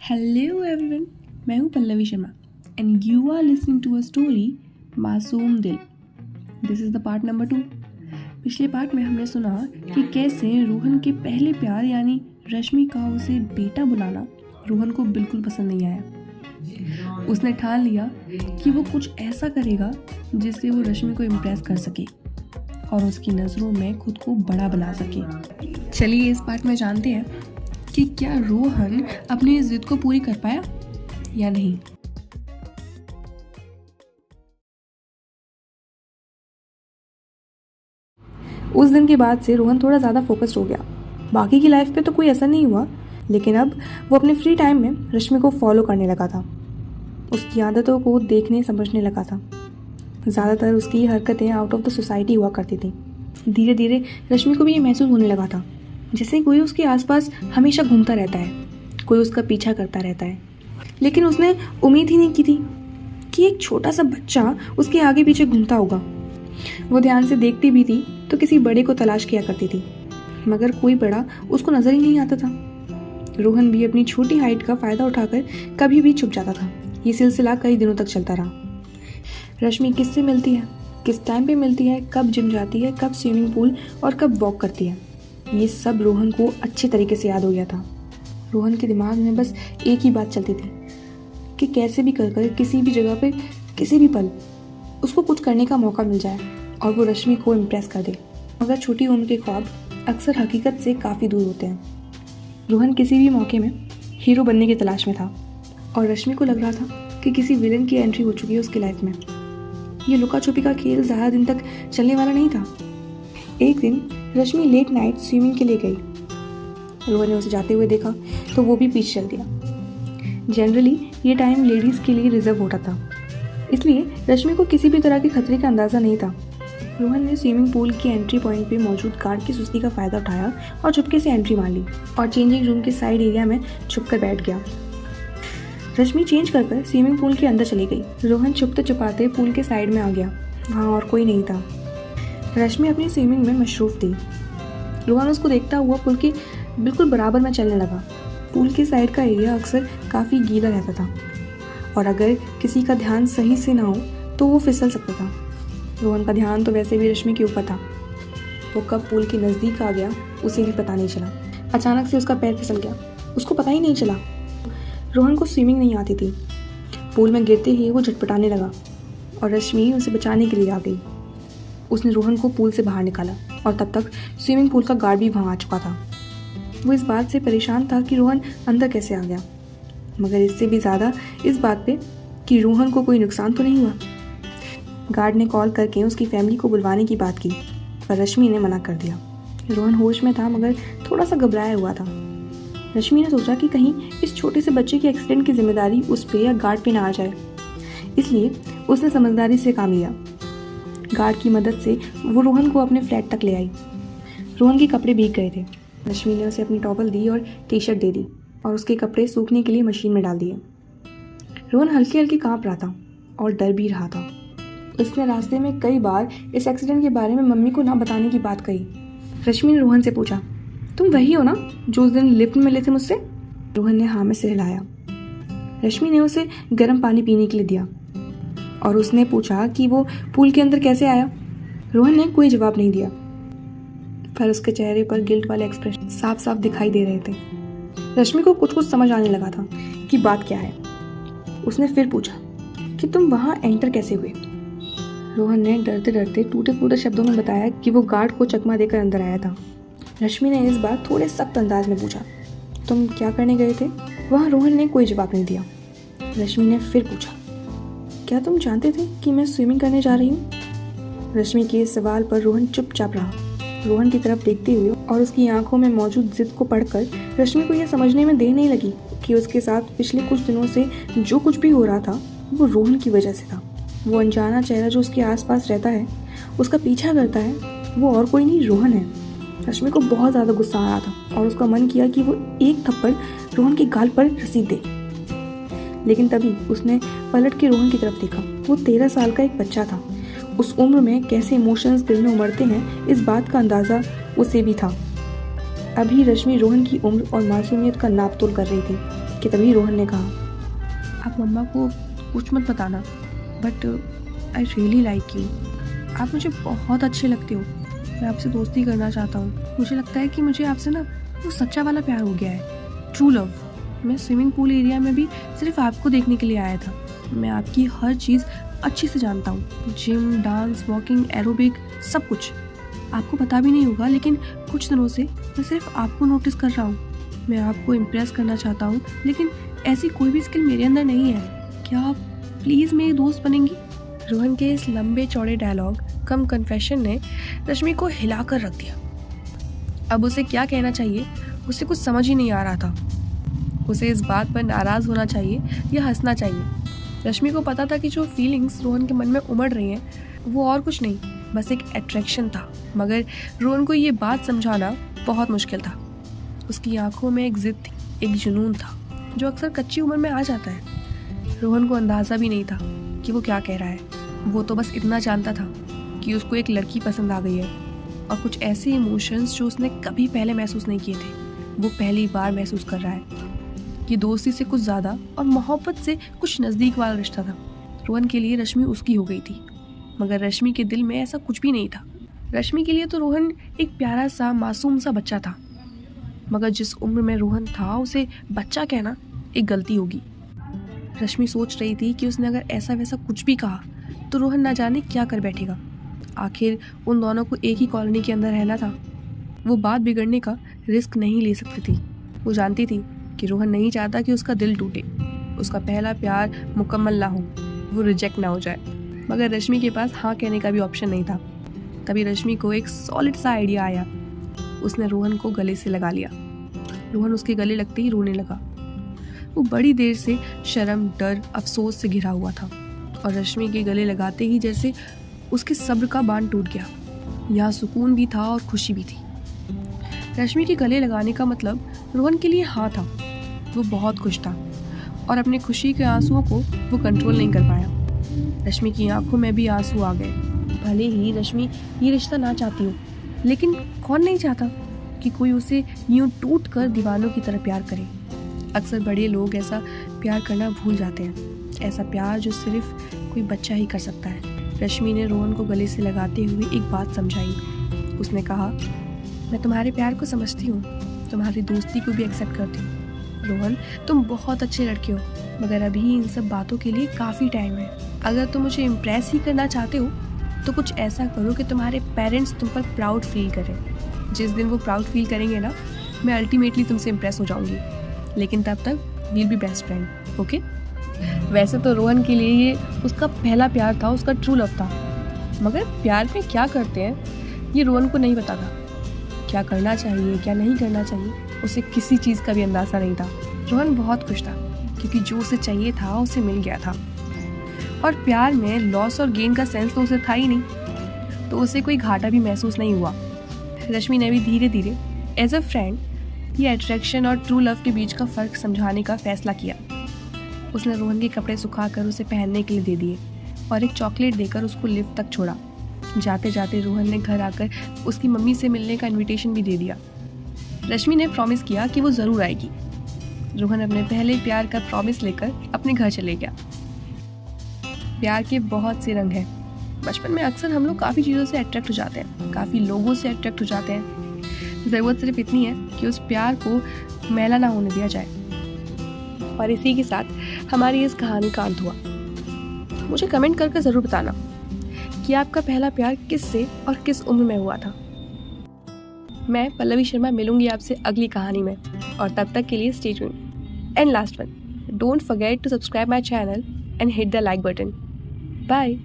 Hello everyone, मैं हूँ Pallavi Sharma and you are listening to a story Masoom Dil. This is the part number 2। पिछले part में हमने सुना कि कैसे रोहन के पहले प्यार यानी रश्मि का उसे बेटा बुलाना रोहन को बिल्कुल पसंद नहीं आया। उसने ठान लिया कि वो कुछ ऐसा करेगा जिससे वो रश्मि को इम्प्रेस कर सके और उसकी नज़रों में खुद को बड़ा बना सके। चलिए इस पार्ट में जानते हैं कि क्या रोहन अपनी इस जिद को पूरी कर पाया या नहीं। उस दिन के बाद से रोहन थोड़ा ज़्यादा फोकस्ड हो गया। बाकी की लाइफ पे तो कोई असर नहीं हुआ, लेकिन अब वो अपने फ्री टाइम में रश्मि को फॉलो करने लगा था। उसकी आदतों को देखने समझने लगा था। ज़्यादातर उसकी हरकतें आउट ऑफ द सोसाइटी हुआ करती थी। धीरे धीरे रश्मि को भी ये महसूस होने लगा था जैसे कोई उसके आसपास हमेशा घूमता रहता है, कोई उसका पीछा करता रहता है। लेकिन उसने उम्मीद ही नहीं की थी कि एक छोटा सा बच्चा उसके आगे पीछे घूमता होगा। वो ध्यान से देखती भी थी तो किसी बड़े को तलाश किया करती थी, मगर कोई बड़ा उसको नजर ही नहीं आता था। रोहन भी अपनी छोटी हाइट का फायदा उठाकर कभी भी छुप जाता था। ये सिलसिला कई दिनों तक चलता रहा। रश्मि किससे मिलती है, किस टाइम पे मिलती है, कब जिम जाती है, कब स्विमिंग पूल और कब वॉक करती है, ये सब रोहन को अच्छे तरीके से याद हो गया था। रोहन के दिमाग में बस एक ही बात चलती थी कि कैसे भी कर किसी भी जगह पे किसी भी पल उसको कुछ करने का मौका मिल जाए और वो रश्मि को इम्प्रेस कर दे। मगर छोटी उम्र के ख्वाब अक्सर हकीकत से काफ़ी दूर होते हैं। रोहन किसी भी मौके में हीरो बनने की तलाश में था और रश्मि को लग रहा था कि किसी विलन की एंट्री हो चुकी है उसकी लाइफ में। ये लुका छुपी का खेल ज़्यादा दिन तक चलने वाला नहीं था। एक दिन रश्मि लेट नाइट स्विमिंग के लिए गई। रोहन ने उसे जाते हुए देखा तो वो भी पीछे चल दिया। जनरली ये टाइम लेडीज़ के लिए रिजर्व होता था, इसलिए रश्मि को किसी भी तरह के खतरे का अंदाज़ा नहीं था। रोहन ने स्विमिंग पूल की एंट्री पॉइंट पे मौजूद गार्ड की सुस्ती का फ़ायदा उठाया और चुपके से एंट्री मार ली और चेंजिंग रूम के साइड एरिया में छुपकर बैठ गया। रश्मि चेंज कर स्विमिंग पूल के अंदर चली गई। रोहन छुपते छुपाते पूल के साइड में आ गया। वहाँ और कोई नहीं था। रश्मि अपनी स्विमिंग में मशरूफ़ थी। रोहन उसको देखता हुआ पूल के बिल्कुल बराबर में चलने लगा। पूल के साइड का एरिया अक्सर काफ़ी गीला रहता था और अगर किसी का ध्यान सही से ना हो तो वो फिसल सकता था। रोहन का ध्यान तो वैसे भी रश्मि के ऊपर था। वो कब पूल के नज़दीक आ गया उसे भी पता नहीं चला। अचानक से उसका पैर फिसल गया, उसको पता ही नहीं चला। रोहन को स्विमिंग नहीं आती थी। पूल में गिरते ही वो झटपटाने लगा और रश्मि उसे बचाने के लिए आ गई। उसने रोहन को पूल से बाहर निकाला और तब तक स्विमिंग पूल का गार्ड भी वहाँ आ चुका था। वो इस बात से परेशान था कि रोहन अंदर कैसे आ गया, मगर इससे भी ज़्यादा इस बात पे कि रोहन को कोई नुकसान तो नहीं हुआ। गार्ड ने कॉल करके उसकी फैमिली को बुलवाने की बात की, पर रश्मि ने मना कर दिया। रोहन होश में था मगर थोड़ा सा घबराया हुआ था। रश्मि ने सोचा कि कहीं इस छोटे से बच्चे के एक्सीडेंट की जिम्मेदारी उस पे या गार्ड पे ना आ जाए, इसलिए उसने समझदारी से काम लिया। गार्ड की मदद से वो रोहन को अपने फ्लैट तक ले आई। रोहन के कपड़े भीग गए थे। रश्मि ने उसे अपनी टॉवल दी और टी शर्ट दे दी और उसके कपड़े सूखने के लिए मशीन में डाल दिए। रोहन हल्के हल्के काँप रहा था और डर भी रहा था। उसने रास्ते में कई बार इस एक्सीडेंट के बारे में मम्मी को ना बताने की बात कही। रश्मि ने रोहन से पूछा, तुम वही हो ना जो उस दिन लिफ्ट में मिले थे मुझसे? रोहन ने हाँ में सिर हिलाया। रश्मि ने उसे गर्म पानी पीने के लिए दिया और उसने पूछा कि वो पूल के अंदर कैसे आया। रोहन ने कोई जवाब नहीं दिया, पर उसके चेहरे पर गिल्ट वाले एक्सप्रेशन साफ साफ दिखाई दे रहे थे। रश्मि को कुछ कुछ समझ आने लगा था कि बात क्या है। उसने फिर पूछा कि तुम वहाँ एंटर कैसे हुए? रोहन ने डरते डरते टूटे फूटे शब्दों में बताया कि वो गार्ड को चकमा देकर अंदर आया था। रश्मि ने इस बार थोड़े सख्त अंदाज में पूछा, तुम क्या करने गए थे? वहाँ रोहन ने कोई जवाब नहीं दिया। रश्मि ने फिर पूछा, क्या तुम जानते थे कि मैं स्विमिंग करने जा रही हूँ? रश्मि के इस सवाल पर रोहन चुपचाप रहा। रोहन की तरफ देखते हुए और उसकी आंखों में मौजूद जिद को पढ़कर रश्मि को यह समझने में देर नहीं लगी कि उसके साथ पिछले कुछ दिनों से जो कुछ भी हो रहा था वो रोहन की वजह से था। वो अनजाना चेहरा जो उसके आसपास रहता है, उसका पीछा करता है, वो और कोई नहीं रोहन है। रश्मि को बहुत ज़्यादा गुस्सा आ रहा था और उसका मन किया कि वो एक थप्पड़ रोहन के गाल पर रसीद दे, लेकिन तभी उसने पलट के रोहन की तरफ देखा। वो 13 साल का एक बच्चा था। उस उम्र में कैसे इमोशंस दिल में उमड़ते हैं इस बात का अंदाज़ा उसे भी था। अभी रश्मि रोहन की उम्र और मासूमियत का नाप तोल कर रही थी। कि तभी रोहन ने कहा, आप मम्मा को कुछ मत बताना, but I really like you. आप मुझे बहुत अच्छे लगते हो। मैं आपसे दोस्ती करना चाहता हूँ। मुझे लगता है कि मुझे आपसे ना वो सच्चा वाला प्यार हो गया है, ट्रू लव। मैं स्विमिंग पूल एरिया में भी सिर्फ आपको देखने के लिए आया था। मैं आपकी हर चीज़ अच्छे से जानता हूँ, जिम, डांस, वॉकिंग, एरोबिक, सब कुछ। आपको पता भी नहीं होगा, लेकिन कुछ दिनों से मैं सिर्फ आपको नोटिस कर रहा हूँ। मैं आपको इम्प्रेस करना चाहता हूँ, लेकिन ऐसी कोई भी स्किल मेरे अंदर नहीं है। क्या आप प्लीज़ मेरी दोस्त बनेंगी? रोहन के इस लंबे चौड़े डायलॉग कम कन्फेशन ने रश्मि को हिलाकर रख दिया। अब उसे क्या कहना चाहिए, उसे कुछ समझ ही नहीं आ रहा था। उसे इस बात पर नाराज़ होना चाहिए या हंसना चाहिए। रश्मि को पता था कि जो फीलिंग्स रोहन के मन में उमड़ रही हैं वो और कुछ नहीं, बस एक अट्रैक्शन था। मगर रोहन को ये बात समझाना बहुत मुश्किल था। उसकी आंखों में एक जिद थी, एक जुनून था जो अक्सर कच्ची उम्र में आ जाता है। रोहन को अंदाज़ा भी नहीं था कि वो क्या कह रहा है। वो तो बस इतना जानता था कि उसको एक लड़की पसंद आ गई है, और कुछ ऐसे इमोशंस जो उसने कभी पहले महसूस नहीं किए थे वो पहली बार महसूस कर रहा है। ये दोस्ती से कुछ ज़्यादा और मोहब्बत से कुछ नज़दीक वाला रिश्ता था। रोहन के लिए रश्मि उसकी हो गई थी, मगर रश्मि के दिल में ऐसा कुछ भी नहीं था। रश्मि के लिए तो रोहन एक प्यारा सा मासूम सा बच्चा था, मगर जिस उम्र में रोहन था उसे बच्चा कहना एक गलती होगी। रश्मि सोच रही थी कि उसने अगर ऐसा वैसा कुछ भी कहा तो रोहन ना जाने क्या कर बैठेगा। आखिर उन दोनों को एक ही कॉलोनी के अंदर रहना था। वो बात बिगड़ने का रिस्क नहीं ले सकती थी। वो जानती थी कि रोहन नहीं चाहता कि उसका दिल टूटे, उसका पहला प्यार मुकम्मल ना हो, वो रिजेक्ट ना हो जाए। मगर रश्मि के पास हाँ कहने का भी ऑप्शन नहीं था। तभी रश्मि को एक सॉलिड सा आइडिया आया। उसने रोहन को गले से लगा लिया। रोहन उसके गले लगते ही रोने लगा। वो बड़ी देर से शर्म, डर, अफसोस से घिरा हुआ था, और रश्मि के गले लगाते ही जैसे उसके सब्र का बांध टूट गया। यहाँ सुकून भी था और खुशी भी थी। रश्मि के गले लगाने का मतलब रोहन के लिए हाँ था। वो बहुत खुश था, और अपने खुशी के आंसुओं को वो कंट्रोल नहीं कर पाया। रश्मि की आंखों में भी आंसू आ गए। भले ही रश्मि ये रिश्ता ना चाहती हो, लेकिन कौन नहीं चाहता कि कोई उसे यूं टूट कर दीवानों की तरह प्यार करे। अक्सर बड़े लोग ऐसा प्यार करना भूल जाते हैं, ऐसा प्यार जो सिर्फ कोई बच्चा ही कर सकता है। रश्मि ने रोहन को गले से लगाते हुए एक बात समझाई। उसने कहा, मैं तुम्हारे प्यार को समझती हूँ, तुम्हारी दोस्ती को भी एक्सेप्ट करती हूँ। रोहन, तुम बहुत अच्छे लड़के हो, मगर अभी इन सब बातों के लिए काफ़ी टाइम है। अगर तुम मुझे इम्प्रेस ही करना चाहते हो तो कुछ ऐसा करो कि तुम्हारे पेरेंट्स तुम पर प्राउड फील करें। जिस दिन वो प्राउड फील करेंगे ना, मैं अल्टीमेटली तुमसे इम्प्रेस हो जाऊंगी। लेकिन तब तक we'll be best friend, okay? वैसे तो रोहन के लिए ये उसका पहला प्यार था, उसका ट्रू लव था। मगर प्यार में क्या करते हैं ये रोहन को नहीं पता था। क्या करना चाहिए, क्या नहीं करना चाहिए, उसे किसी चीज़ का भी अंदाज़ा नहीं था। रोहन बहुत खुश था क्योंकि जो उसे चाहिए था उसे मिल गया था, और प्यार में लॉस और गेन का सेंस तो उसे था ही नहीं, तो उसे कोई घाटा भी महसूस नहीं हुआ। रश्मि ने भी धीरे धीरे एज अ फ्रेंड ये अट्रैक्शन और ट्रू लव के बीच का फ़र्क समझाने का फैसला किया। उसने रोहन के कपड़े सुखाकर उसे पहनने के लिए दे दिए और एक चॉकलेट देकर उसको लिफ्ट तक छोड़ा। जाते जाते रोहन ने घर आकर उसकी मम्मी से मिलने का इनविटेशन भी दे दिया। रश्मि ने प्रॉमिस किया कि वो ज़रूर आएगी। रोहन अपने पहले प्यार का प्रॉमिस लेकर अपने घर चले गया। प्यार के बहुत से रंग हैं। बचपन में अक्सर हम लोग काफ़ी चीज़ों से अट्रैक्ट हो जाते हैं, काफ़ी लोगों से अट्रैक्ट हो जाते हैं। ज़रूरत सिर्फ इतनी है कि उस प्यार को मैला ना होने दिया जाए। और इसी के साथ हमारी इस कहानी का अंत हुआ। मुझे कमेंट करके ज़रूर बताना कि आपका पहला प्यार किससे और किस उम्र में हुआ था। मैं पल्लवी शर्मा मिलूंगी आपसे अगली कहानी में, और तब तक के लिए stay tuned. And last one, don't forget to subscribe my channel and hit the like button. Bye.